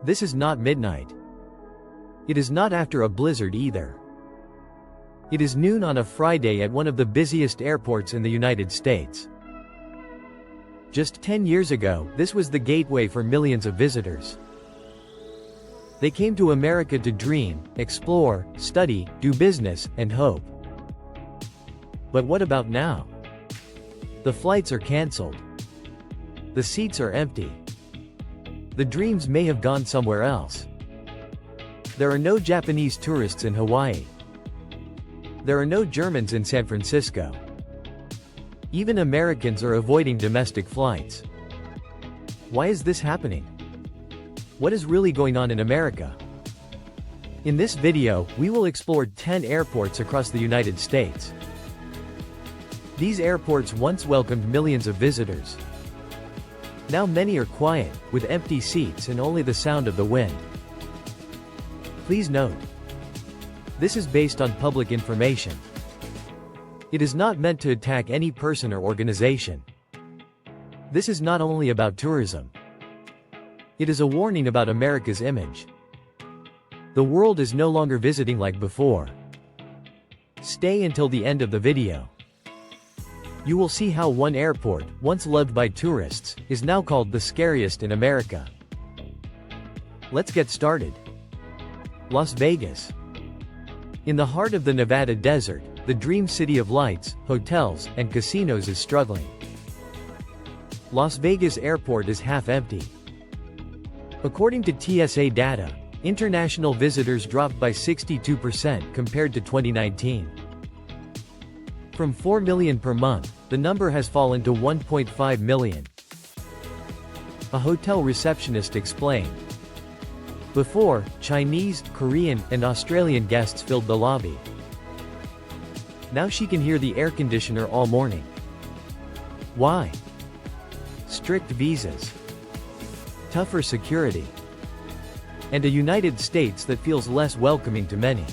This is not midnight. It is not after a blizzard either. It is noon on a Friday at one of the busiest airports in the United States. Just 10 years ago, this was the gateway for millions of visitors. They came to America to dream, explore, study, do business, and hope. But what about now? The flights are canceled. The seats are empty. The dreams may have gone somewhere else. There are no Japanese tourists in Hawaii. There are no Germans in San Francisco. Even Americans are avoiding domestic flights. Why is this happening? What is really going on in America? In this video, we will explore 10 airports across the United States. These airports once welcomed millions of visitors. Now many are quiet, with empty seats and only the sound of the wind. Please note, this is based on public information. It is not meant to attack any person or organization. This is not only about tourism. It is a warning about America's image. The world is no longer visiting like before. Stay until the end of the video. You will see how one airport, once loved by tourists, is now called the scariest in America. Let's get started. Las Vegas. In the heart of the Nevada desert, the dream city of lights, hotels, and casinos is struggling. Las Vegas Airport is half empty. According to TSA data, international visitors dropped by 62% compared to 2019. From 4 million per month, the number has fallen to 1.5 million. A hotel receptionist explained. Before, Chinese, Korean, and Australian guests filled the lobby. Now she can hear the air conditioner all morning. Why? Strict visas, tougher security, and a United States that feels less welcoming to many.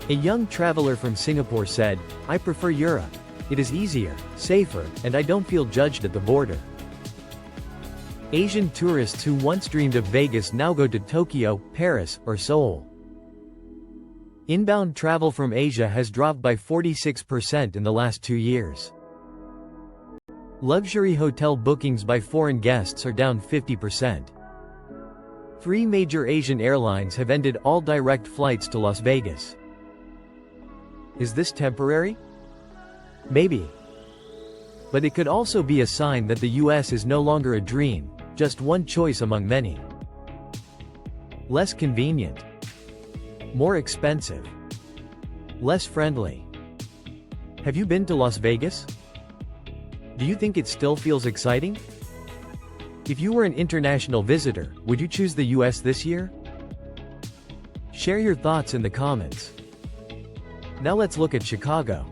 A young traveler from Singapore said, "I prefer Europe. It is easier, safer, and I don't feel judged at the border." Asian tourists who once dreamed of Vegas now go to Tokyo, Paris, or Seoul. Inbound travel from Asia has dropped by 46% in the last 2 years. Luxury hotel bookings by foreign guests are down 50%. 3 major Asian airlines have ended all direct flights to Las Vegas. Is this temporary? Maybe. But it could also be a sign that the US is no longer a dream, just one choice among many. Less convenient. More expensive. Less friendly. Have you been to Las Vegas? Do you think it still feels exciting? If you were an international visitor, would you choose the US this year? Share your thoughts in the comments. Now let's look at Chicago.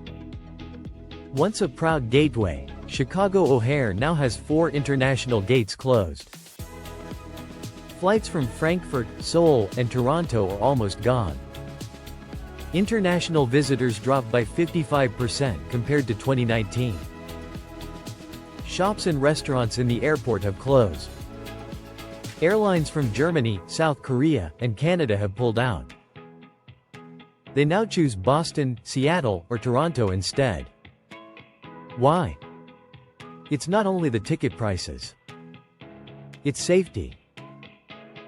Once a proud gateway, Chicago O'Hare now has 4 international gates closed. Flights from Frankfurt, Seoul, and Toronto are almost gone. International visitors dropped by 55% compared to 2019. Shops and restaurants in the airport have closed. Airlines from Germany, South Korea, and Canada have pulled out. They now choose Boston, Seattle, or Toronto instead. Why? It's not only the ticket prices. It's safety.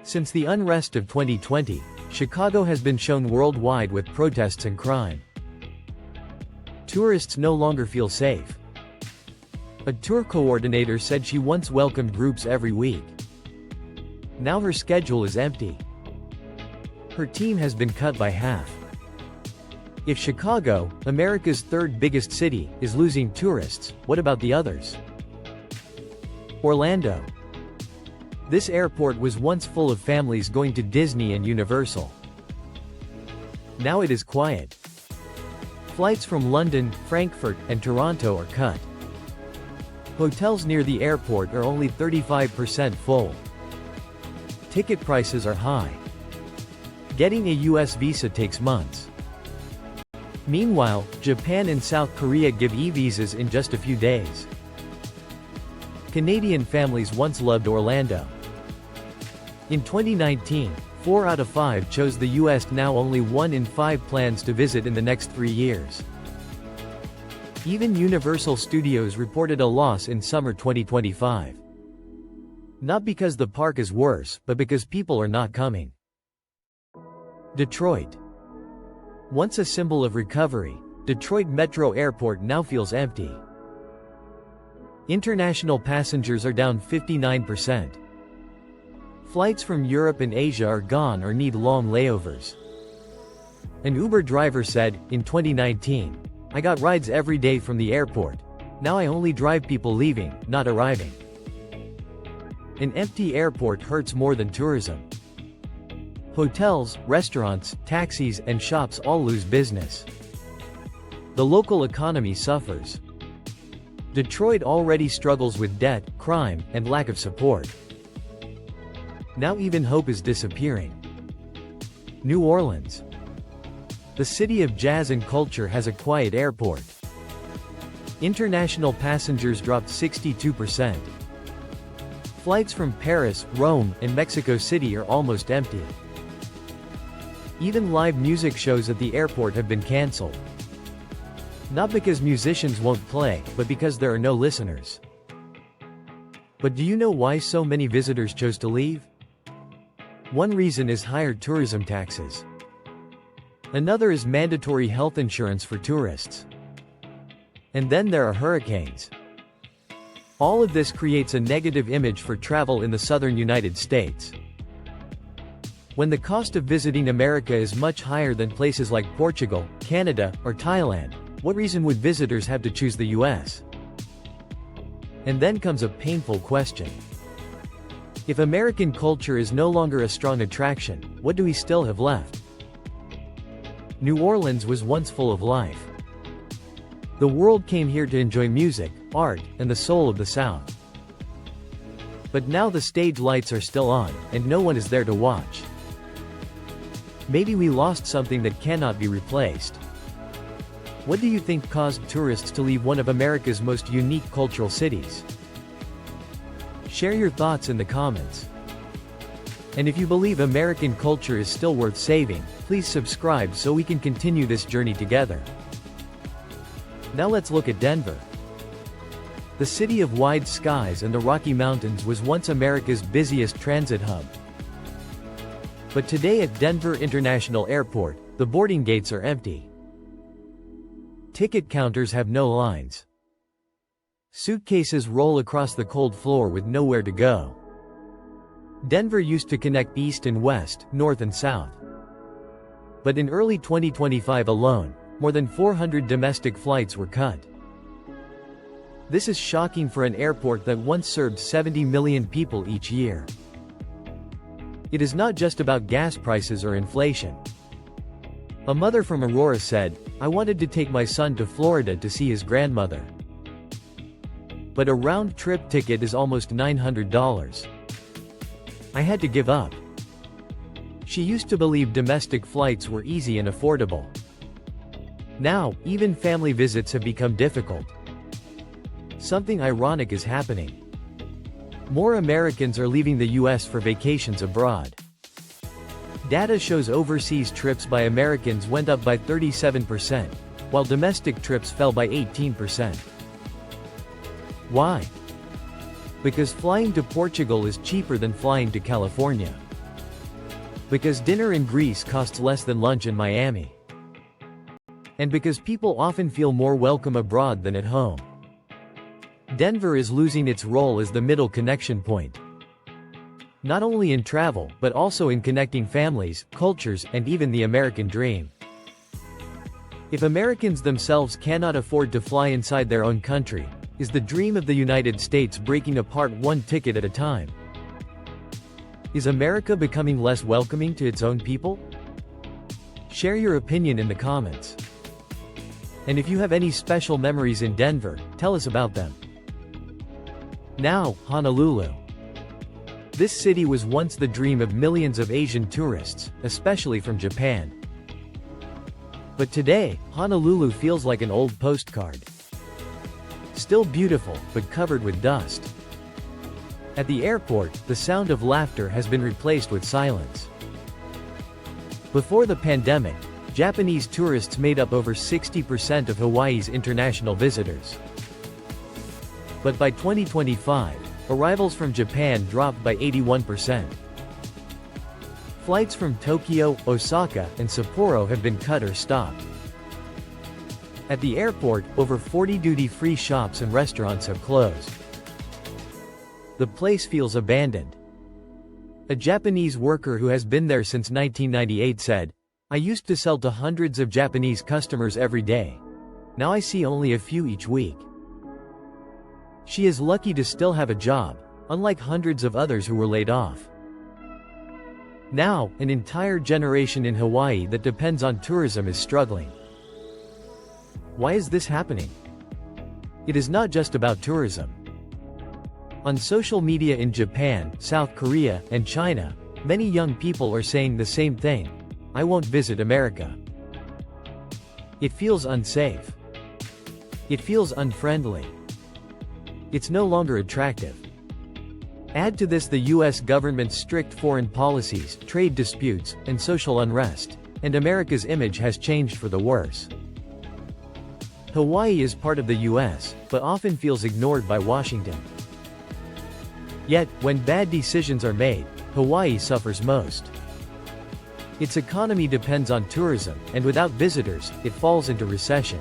Since the unrest of 2020, Chicago has been shown worldwide with protests and crime. Tourists no longer feel safe. A tour coordinator said she once welcomed groups every week. Now her schedule is empty. Her team has been cut by half. If Chicago, America's 3rd biggest city, is losing tourists, what about the others? Orlando. This airport was once full of families going to Disney and Universal. Now it is quiet. Flights from London, Frankfurt, and Toronto are cut. Hotels near the airport are only 35% full. Ticket prices are high. Getting a US visa takes months. Meanwhile, Japan and South Korea give e-visas in just a few days. Canadian families once loved Orlando. In 2019, 4 out of 5 chose the US. Now only 1 in 5 plans to visit in the next 3 years. Even Universal Studios reported a loss in summer 2025. Not because the park is worse, but because people are not coming. Detroit. Once a symbol of recovery, Detroit Metro Airport now feels empty. International passengers are down 59%. Flights from Europe and Asia are gone or need long layovers. An Uber driver said, in 2019, "I got rides every day from the airport. Now I only drive people leaving, not arriving." An empty airport hurts more than tourism. Hotels, restaurants, taxis, and shops all lose business. The local economy suffers. Detroit already struggles with debt, crime, and lack of support. Now even hope is disappearing. New Orleans. The city of jazz and culture has a quiet airport. International passengers dropped 62%. Flights from Paris, Rome, and Mexico City are almost empty. Even live music shows at the airport have been cancelled. Not because musicians won't play, but because there are no listeners. But do you know why so many visitors chose to leave? One reason is higher tourism taxes. Another is mandatory health insurance for tourists. And then there are hurricanes. All of this creates a negative image for travel in the southern United States. When the cost of visiting America is much higher than places like Portugal, Canada, or Thailand, what reason would visitors have to choose the US? And then comes a painful question. If American culture is no longer a strong attraction, what do we still have left? New Orleans was once full of life. The world came here to enjoy music, art, and the soul of the South. But now the stage lights are still on, and no one is there to watch. Maybe we lost something that cannot be replaced. What do you think caused tourists to leave one of America's most unique cultural cities? Share your thoughts in the comments. And if you believe American culture is still worth saving, please subscribe so we can continue this journey together. Now let's look at Denver. The city of wide skies and the Rocky Mountains was once America's busiest transit hub. But today at Denver International Airport, the boarding gates are empty. Ticket counters have no lines. Suitcases roll across the cold floor with nowhere to go. Denver used to connect east and west, north and south. But in early 2025 alone, more than 400 domestic flights were cut. This is shocking for an airport that once served 70 million people each year. It is not just about gas prices or inflation. A mother from Aurora said, "I wanted to take my son to Florida to see his grandmother. But a round-trip ticket is almost $900. I had to give up." She used to believe domestic flights were easy and affordable. Now, even family visits have become difficult. Something ironic is happening. More Americans are leaving the US for vacations abroad. Data shows overseas trips by Americans went up by 37%, while domestic trips fell by 18%. Why? Because flying to Portugal is cheaper than flying to California. Because dinner in Greece costs less than lunch in Miami. And because people often feel more welcome abroad than at home. Denver is losing its role as the middle connection point. Not only in travel, but also in connecting families, cultures, and even the American dream. If Americans themselves cannot afford to fly inside their own country, is the dream of the United States breaking apart one ticket at a time? Is America becoming less welcoming to its own people? Share your opinion in the comments. And if you have any special memories in Denver, tell us about them. Now, Honolulu. This city was once the dream of millions of Asian tourists, especially from Japan. But today, Honolulu feels like an old postcard. Still beautiful, but covered with dust. At the airport, the sound of laughter has been replaced with silence. Before the pandemic, Japanese tourists made up over 60% of Hawaii's international visitors. But by 2025, arrivals from Japan dropped by 81%. Flights from Tokyo, Osaka, and Sapporo have been cut or stopped. At the airport, over 40 duty-free shops and restaurants have closed. The place feels abandoned. A Japanese worker who has been there since 1998 said, "I used to sell to hundreds of Japanese customers every day. Now I see only a few each week." She is lucky to still have a job, unlike hundreds of others who were laid off. Now, an entire generation in Hawaii that depends on tourism is struggling. Why is this happening? It is not just about tourism. On social media in Japan, South Korea, and China, many young people are saying the same thing: "I won't visit America." It feels unsafe. It feels unfriendly. It's no longer attractive. Add to this the US government's strict foreign policies, trade disputes, and social unrest, and America's image has changed for the worse. Hawaii is part of the US, but often feels ignored by Washington. Yet, when bad decisions are made, Hawaii suffers most. Its economy depends on tourism, and without visitors, it falls into recession.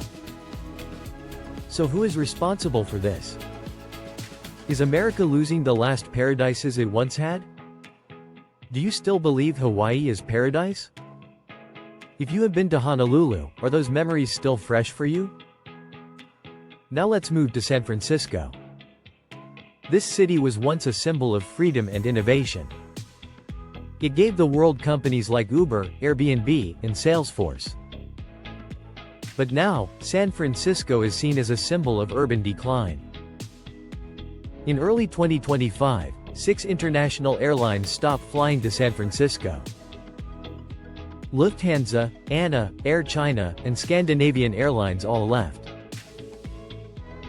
So who is responsible for this? Is America losing the last paradises it once had? Do you still believe Hawaii is paradise? If you have been to Honolulu, are those memories still fresh for you? Now let's move to San Francisco. This city was once a symbol of freedom and innovation. It gave the world companies like Uber, Airbnb, and Salesforce. But now, San Francisco is seen as a symbol of urban decline. In early 2025, 6 international airlines stopped flying to San Francisco. Lufthansa, ANA, Air China, and Scandinavian Airlines all left.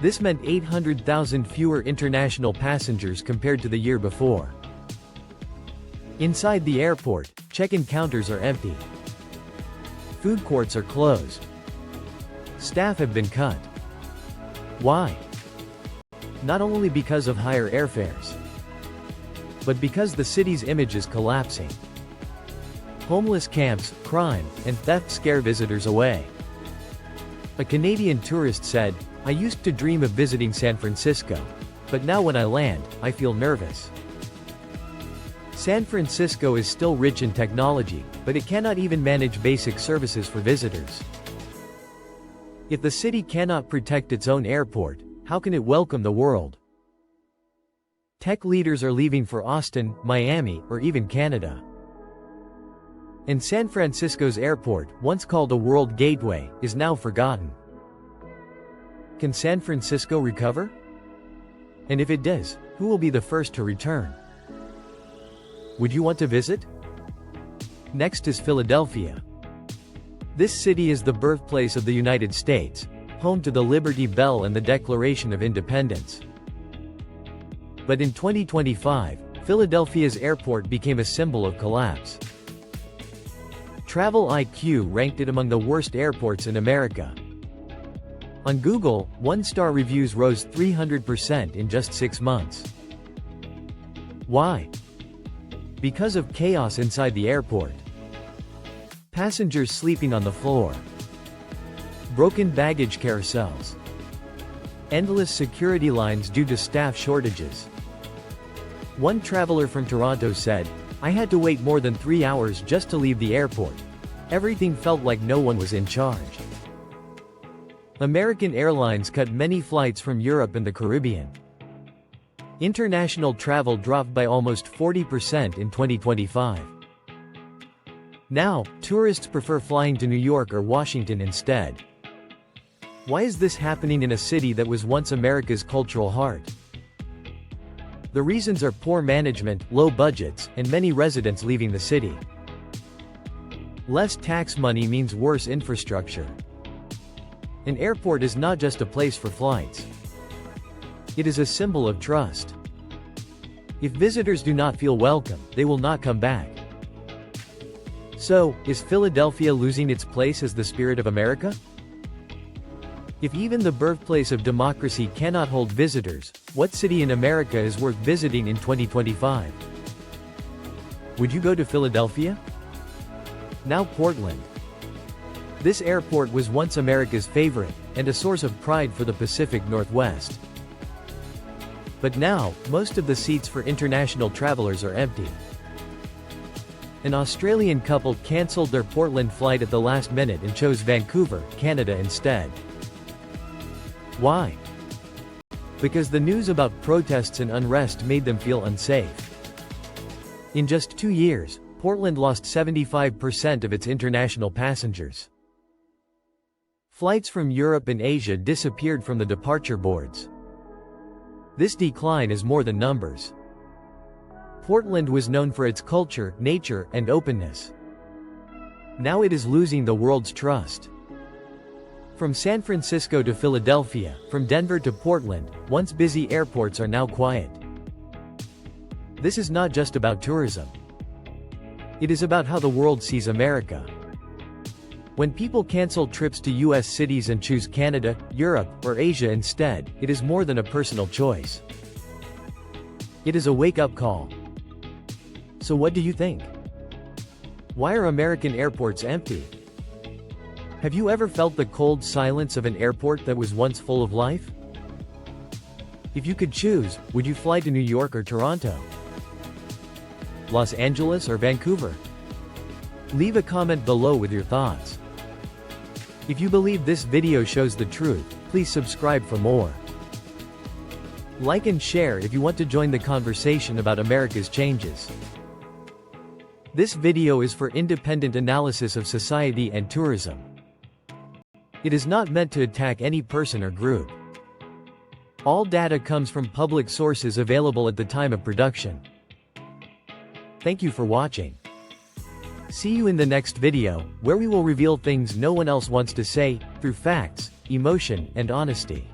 This meant 800,000 fewer international passengers compared to the year before. Inside the airport, check-in counters are empty. Food courts are closed. Staff have been cut. Why? Not only because of higher airfares, but because the city's image is collapsing. Homeless camps, crime, and theft scare visitors away. A Canadian tourist said, "I used to dream of visiting San Francisco, but now when I land, I feel nervous." San Francisco is still rich in technology, but it cannot even manage basic services for visitors. If the city cannot protect its own airport, how can it welcome the world? Tech leaders are leaving for Austin, Miami, or even Canada. And San Francisco's airport, once called a world gateway, is now forgotten. Can San Francisco recover? And if it does, who will be the first to return? Would you want to visit? Next is Philadelphia. This city is the birthplace of the United States, home to the Liberty Bell and the Declaration of Independence. But in 2025, Philadelphia's airport became a symbol of collapse. Travel IQ ranked it among the worst airports in America. On Google, one-star reviews rose 300% in just 6 months. Why? Because of chaos inside the airport. Passengers sleeping on the floor. Broken baggage carousels. Endless security lines due to staff shortages. One traveler from Toronto said, "I had to wait more than 3 hours just to leave the airport. Everything felt like no one was in charge." American Airlines cut many flights from Europe and the Caribbean. International travel dropped by almost 40% in 2025. Now, tourists prefer flying to New York or Washington instead. Why is this happening in a city that was once America's cultural heart? The reasons are poor management, low budgets, and many residents leaving the city. Less tax money means worse infrastructure. An airport is not just a place for flights. It is a symbol of trust. If visitors do not feel welcome, they will not come back. So, is Philadelphia losing its place as the spirit of America? If even the birthplace of democracy cannot hold visitors, what city in America is worth visiting in 2025? Would you go to Philadelphia? Now Portland. This airport was once America's favorite, and a source of pride for the Pacific Northwest. But now, most of the seats for international travelers are empty. An Australian couple cancelled their Portland flight at the last minute and chose Vancouver, Canada instead. Why? Because the news about protests and unrest made them feel unsafe. In just 2 years, Portland lost 75% of its international passengers. Flights from Europe and Asia disappeared from the departure boards. This decline is more than numbers. Portland was known for its culture, nature, and openness. Now it is losing the world's trust. From San Francisco to Philadelphia, from Denver to Portland, once busy airports are now quiet. This is not just about tourism. It is about how the world sees America. When people cancel trips to US cities and choose Canada, Europe, or Asia instead, it is more than a personal choice. It is a wake-up call. So what do you think? Why are American airports empty? Have you ever felt the cold silence of an airport that was once full of life? If you could choose, would you fly to New York or Toronto? Los Angeles or Vancouver? Leave a comment below with your thoughts. If you believe this video shows the truth, please subscribe for more. Like and share if you want to join the conversation about America's changes. This video is for independent analysis of society and tourism. It is not meant to attack any person or group. All data comes from public sources available at the time of production. Thank you for watching. See you in the next video, where we will reveal things no one else wants to say, through facts, emotion, and honesty.